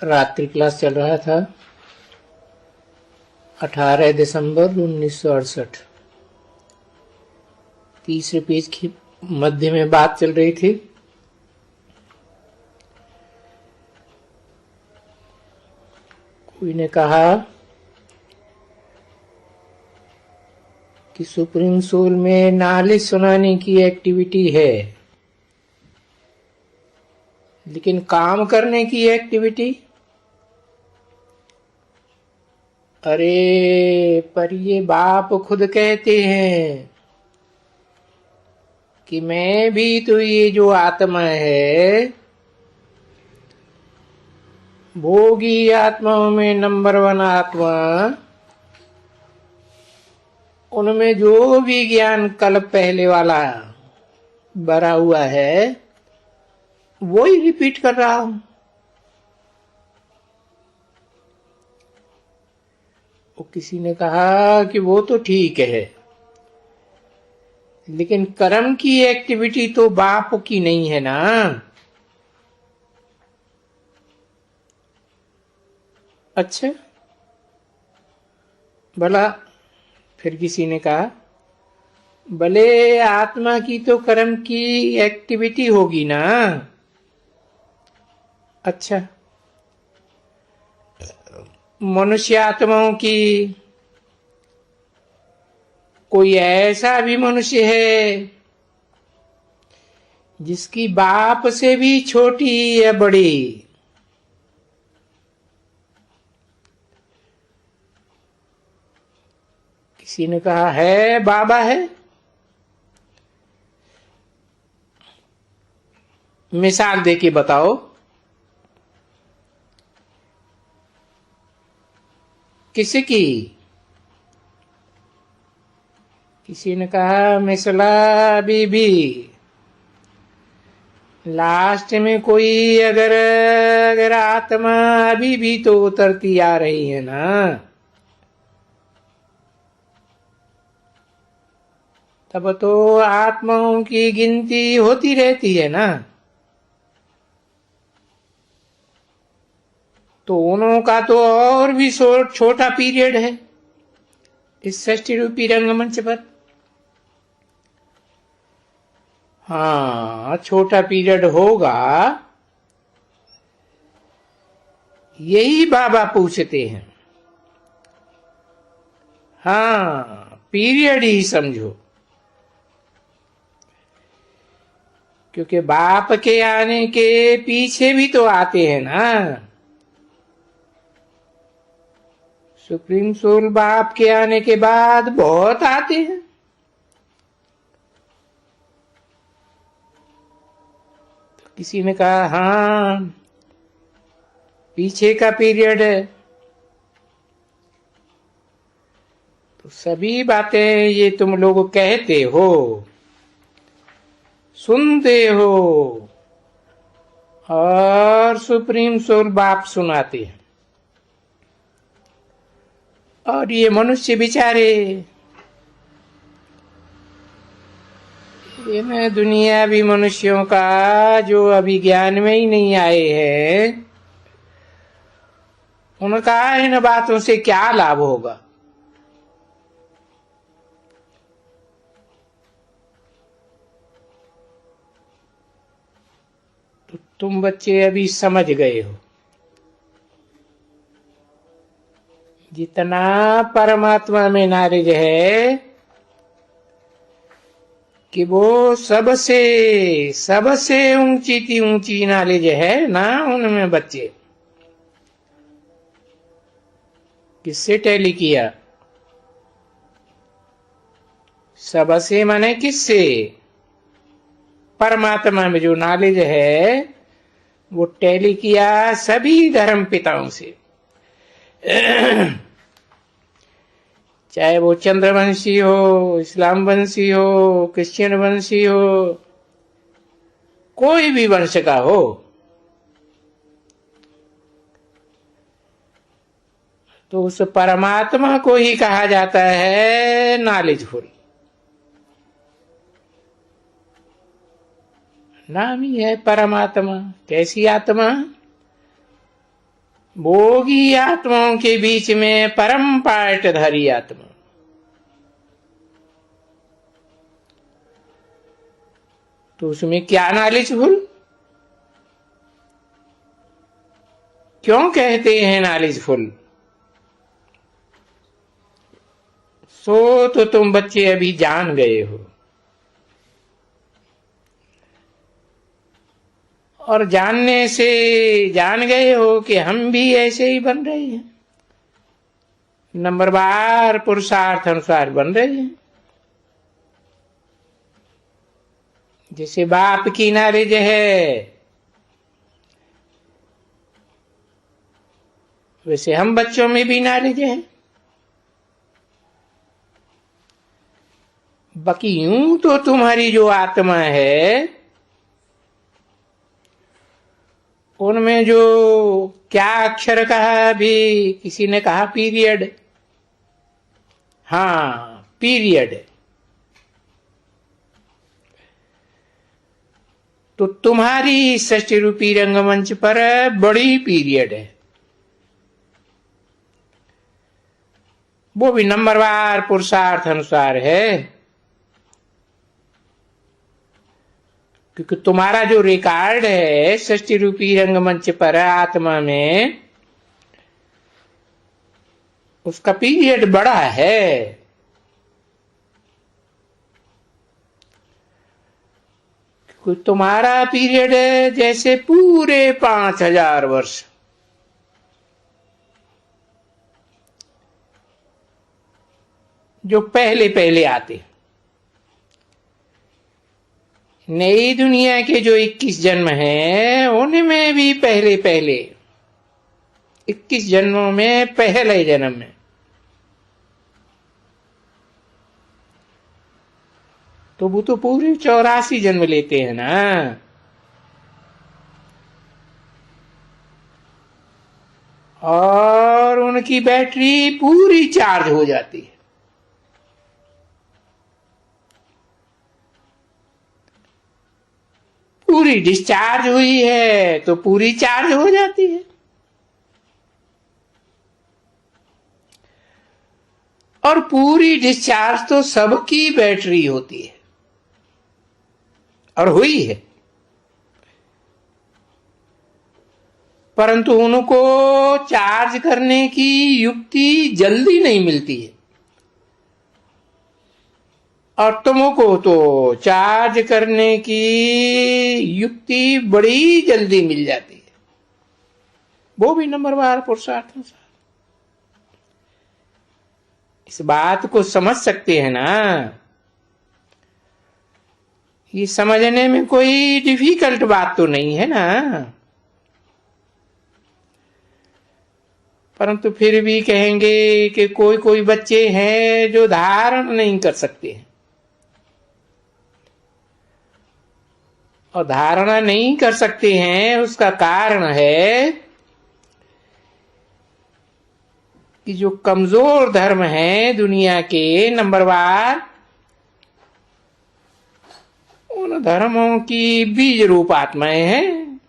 रात्रि क्लास चल रहा था। 18 दिसंबर 1968। तीसरे पेज की मध्य में बात चल रही थी। कोई ने कहा कि सुप्रीम सोल में नालिश सुनाने की एक्टिविटी है, लेकिन काम करने की एक्टिविटी, अरे पर ये बाप खुद कहते हैं कि मैं भी तो ये जो आत्मा है, भोगी आत्माओं में नंबर 1 आत्मा, उनमें जो भी ज्ञान कल्प पहले वाला भरा हुआ है वो ही रिपीट कर रहा हूं। वो किसी ने कहा कि वो तो ठीक है, लेकिन कर्म की एक्टिविटी तो बाप की नहीं है ना। अच्छा भला, फिर किसी ने कहा भले आत्मा की तो कर्म की एक्टिविटी होगी ना। अच्छा, मनुष्य आत्माओं की कोई ऐसा भी मनुष्य है जिसकी बाप से भी छोटी या बड़ी किसी ने कहा है, बाबा है। मिसाल दे के बताओ। किसकी? किसी ने कहा मिसला बीबी। लास्ट में कोई अगर आत्मा अभी भी तो उतरती आ रही है ना, तब तो आत्माओं की गिनती होती रहती है ना। तो उन्हों का तो और भी छोटा पीरियड है इस षष्ठी रूपी रंगमंच पर। हाँ, छोटा पीरियड होगा, यही बाबा पूछते हैं। हाँ, पीरियड ही समझो, क्योंकि बाप के आने के पीछे भी तो आते हैं ना। सुप्रीम सोल बाप के आने के बाद बहुत आते हैं। तो किसी ने कहा हाँ, पीछे का पीरियड है। तो सभी बातें ये तुम लोग कहते हो, सुनते हो, और सुप्रीम सोल बाप सुनाते हैं। और ये मनुष्य बेचारे इन दुनियावी मनुष्यों का जो अभी ज्ञान में ही नहीं आए हैं, उनका इन बातों से क्या लाभ होगा। तो तुम बच्चे अभी समझ गए हो, जितना परमात्मा में नॉलेज है कि वो सबसे सबसे ऊंची नॉलेज है ना, उनमें बच्चे किससे टैली किया? सबसे माने किससे? परमात्मा में जो नॉलेज है वो टैली किया सभी धर्म पिताओं से। चाहे वो चंद्रवंशी हो, इस्लाम वंशी हो, क्रिश्चियन वंशी हो, कोई भी वंश का हो, तो उस परमात्मा को ही कहा जाता है नॉलेजफुल। नाम ही है परमात्मा। कैसी आत्मा? भोगी आत्माओं के बीच में परम पाटधारी आत्मा। तो उसमें क्या नॉलेजफुल? क्यों कहते हैं नॉलेजफुल? सो तो तुम बच्चे अभी जान गए हो, और जानने से जान गए हो कि हम भी ऐसे ही बन रहे हैं, नंबरवार पुरुषार्थ अनुसार बन रहे हैं। जैसे बाप की नॉलेज है, वैसे हम बच्चों में भी नॉलेज है। बाकी यूं तो तुम्हारी जो आत्मा है, उनमें जो क्या अक्षर कहा, अभी किसी ने कहा पीरियड। हाँ, पीरियड। तो तुम्हारी सृष्टि रूपी रंगमंच पर बड़ी पीरियड है, वो भी नंबरवार पुरुषार्थ अनुसार है। क्योंकि तुम्हारा जो रिकॉर्ड है सृष्टि रूपी रंगमंच पर आत्मा में, उसका पीरियड बड़ा है। क्योंकि तुम्हारा पीरियड है जैसे पूरे 5000 वर्ष। जो पहले पहले आते, नई दुनिया के जो 21 जन्म हैं, उनमें भी पहले पहले 21 जन्मों में पहले जन्म में, तो वो तो पूरे 84 जन्म लेते हैं ना। और उनकी बैटरी पूरी चार्ज हो जाती है। पूरी डिस्चार्ज हुई है तो पूरी चार्ज हो जाती है। और पूरी डिस्चार्ज तो सबकी बैटरी होती है, और हुई है। परंतु उनको चार्ज करने की युक्ति जल्दी नहीं मिलती है, और तुमको तो चार्ज करने की युक्ति बड़ी जल्दी मिल जाती है, वो भी नंबरवार पुरुषार्थ अनुसार। इस बात को समझ सकते हैं ना? ये समझने में कोई डिफिकल्ट बात तो नहीं है ना। परंतु फिर भी कहेंगे कि कोई कोई बच्चे हैं जो धारण नहीं कर सकते हैं, और धारणा नहीं कर सकते हैं उसका कारण है कि जो कमजोर धर्म है दुनिया के नंबरवार, उन धर्मों की बीज रूप आत्माएं हैं।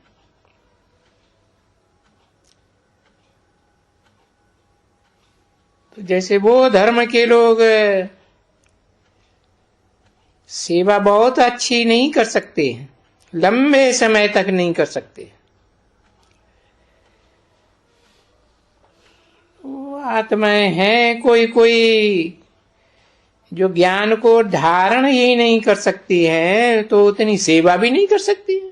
तो जैसे वो धर्म के लोग सेवा बहुत अच्छी नहीं कर सकते, लंबे समय तक नहीं कर सकते, वो आत्माएं हैं कोई कोई जो ज्ञान को धारण ही नहीं कर सकती है, तो उतनी सेवा भी नहीं कर सकती है।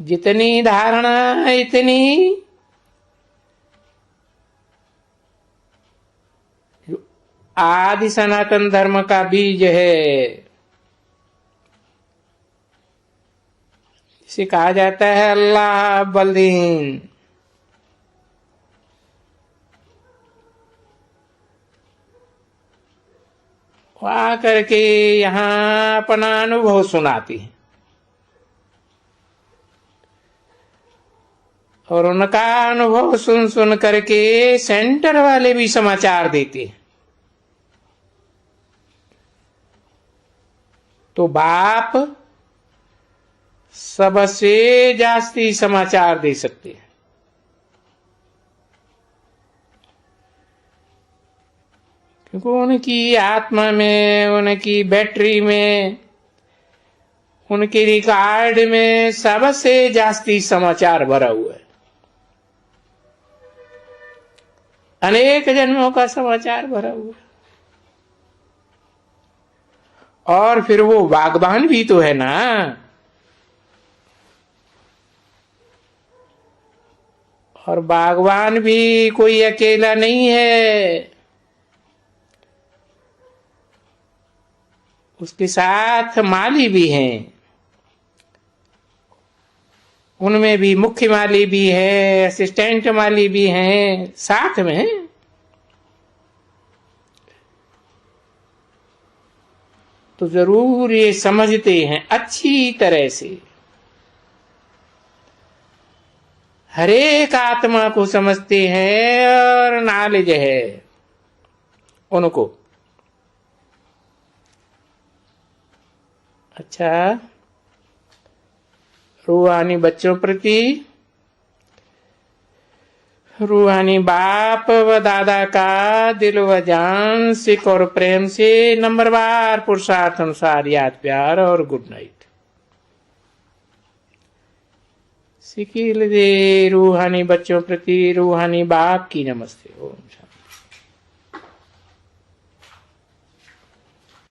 जितनी धारणा इतनी आदि सनातन धर्म का बीज है, इसे कहा जाता है अल्लाह बलदीन। वहां करके यहां अपना अनुभव सुनाती है, और उनका अनुभव सुन सुन करके सेंटर वाले भी समाचार देते हैं। तो बाप सबसे जास्ती समाचार दे सकते हैं। क्योंकि उनकी आत्मा में, उनकी बैटरी में, उनके रिकॉर्ड में सबसे जास्ती समाचार भरा हुआ है। अनेक जन्मों का समाचार भरा हुआ है। और फिर वो बागबान भी तो है ना। और बागवान भी कोई अकेला नहीं है, उसके साथ माली भी हैं। उनमें भी मुख्य माली भी है, असिस्टेंट माली भी हैं साथ में। तो जरूर ये समझते हैं अच्छी तरह से, हर एक आत्मा को समझते हैं और नॉलेज है उनको। अच्छा, रूहानी बच्चों प्रति, रूहानी बाप व दादा का दिल व जान, सिख और प्रेम से नंबरवार पुरुषार्थ अनुसार याद, प्यार और गुड नाइट। सिखिल दे रूहानी बच्चों प्रति रूहानी बाप की नमस्ते। ओम शांति।